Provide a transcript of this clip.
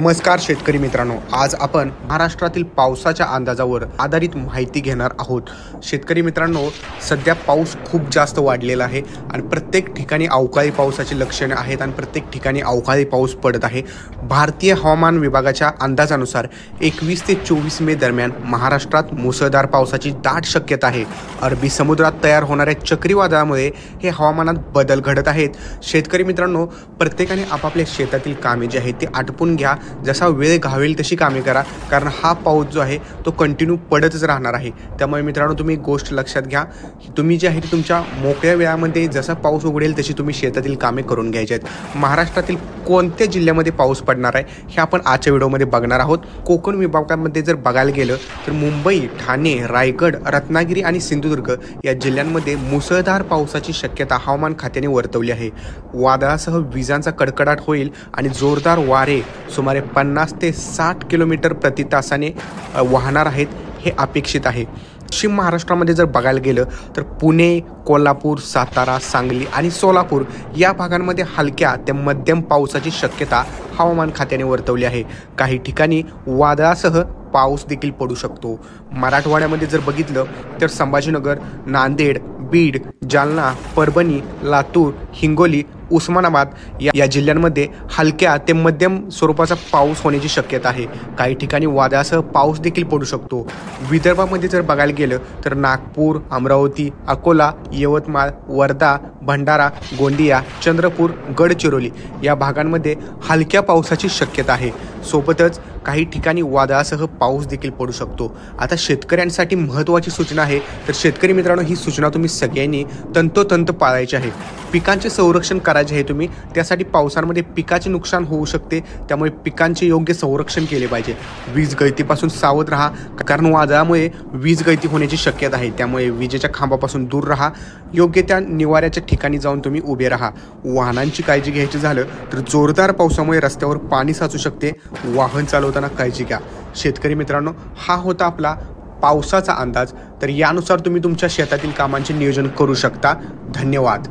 नमस्कार शेतकरी मित्रांनो, आज आपण महाराष्ट्रातील पावसाच्या अंदाजावर आधारित माहिती घेणार आहोत। शेतकरी मित्रांनो, सध्या पाऊस खूप जास्त वाढलेला आहे आणि प्रत्येक ठिकाणी अवकाळी पावसाची लक्षणे आहेत आणि प्रत्येक ठिकाणी अवकाळी पाऊस पडत आहे। भारतीय हवामान विभागाच्या अंदाजानुसार 21 ते 24 मे दरम्यान महाराष्ट्रात मुसळधार पावसाची दाट शक्यता आहे। अरबी समुद्रात तयार होणाऱ्या चक्रीवादळामुळे हे हवामानात बदल घडत आहेत। शेतकरी मित्रांनो, प्रत्येकाने आपापल्या शेतातील कामे जी आहेत ती आटपून घ्या। जसा वेळ घावेल तशी कामे करा, कारण हा पाऊस जो आहे तो कंटिन्यू पडतच राहणार आहे। त्यामुळे मित्रांनो, तुम्ही गोष्ट लक्षात घ्या, तुम्ही जे आहे ते तुमच्या मोकळ्या वेळामध्ये जसा पाऊस उघडेल तशी तुम्ही शेतातील कामे करून घ्यायची आहेत। महाराष्ट्रातील कोणत्या जिल्ह्यामध्ये पाऊस पडणार आहे हे आपण आजच्या व्हिडिओमध्ये बघणार आहोत। कोकण विभागामध्ये जर बघायला गेलं तर मुंबई, ठाणे, रायगड, रत्नागिरी आणि सिंधुदुर्ग या जिल्ह्यांमध्ये मुसळधार पावसाची शक्यता हवामान खात्याने वर्तवली आहे। वादळासह विजांचा कडकडाट होईल आणि जोरदार वारे सुमारे 50 ते 60 किलोमीटर प्रति तासाने वाहणार आहेत हे अपेक्षित आहे। पश्चिम महाराष्ट्रामध्ये जर बघायला गेलं तर पुणे, कोल्हापूर, सातारा, सांगली आणि सोलापूर या भागांमध्ये हलक्या ते मध्यम पावसाची शक्यता हवामान खात्याने वर्तवली आहे। काही ठिकाणी वादळासह पाऊस देखील पडू शकतो। मराठवाड्यामध्ये जर बघितलं तर संभाजीनगर, नांदेड, बीड, जालना, परभणी, लातूर, हिंगोली, उस्मानाबाद या जिल्ह्यांमध्ये हलक्या ते मध्यम स्वरूपाचा पाऊस होण्याची शक्यता आहे। काही ठिकाणी वादळासह पाऊस देखील पडू शकतो। विदर्भामध्ये जर बघायला गेलं तर नागपूर, अमरावती, अकोला, यवतमाळ, वर्धा, भंडारा, गोंदिया, चंद्रपूर, गडचिरोली या भागांमध्ये हलक्या पावसाची शक्यता आहे। सोबतच काही ठिकाणी वादळासह पाऊस देखील पडू शकतो। आता शेतकऱ्यांसाठी महत्त्वाची सूचना आहे, तर शेतकरी मित्रांनो, ही सूचना तुम्ही सगळ्यांनी तंतोतंत पाळायची आहे। पिकांचे संरक्षण करायचे आहे तुम्ही, त्यासाठी पावसामध्ये पिकाचे नुकसान होऊ शकते, त्यामुळे पिकांचे योग्य संरक्षण केले पाहिजे। वीज गळतीपासून सावध राहा, कारण वादळामुळे वीज गळती होण्याची शक्यता आहे। त्यामुळे विजेच्या खांबापासून दूर राहा, योग्य त्या निवाऱ्याच्या ठिकाणी जाऊन तुम्ही उभे राहा। वाहनांची काळजी घ्यायची झालं तर जोरदार पावसामुळे रस्त्यावर पाणी साचू शकते, वाहन चालवताना काळजी घ्या। शेतकरी मित्रांनो, हा होता आपला पावसाचा अंदाज, तर यानुसार तुम्ही तुमच्या शेतातील कामांचे नियोजन करू शकता। धन्यवाद।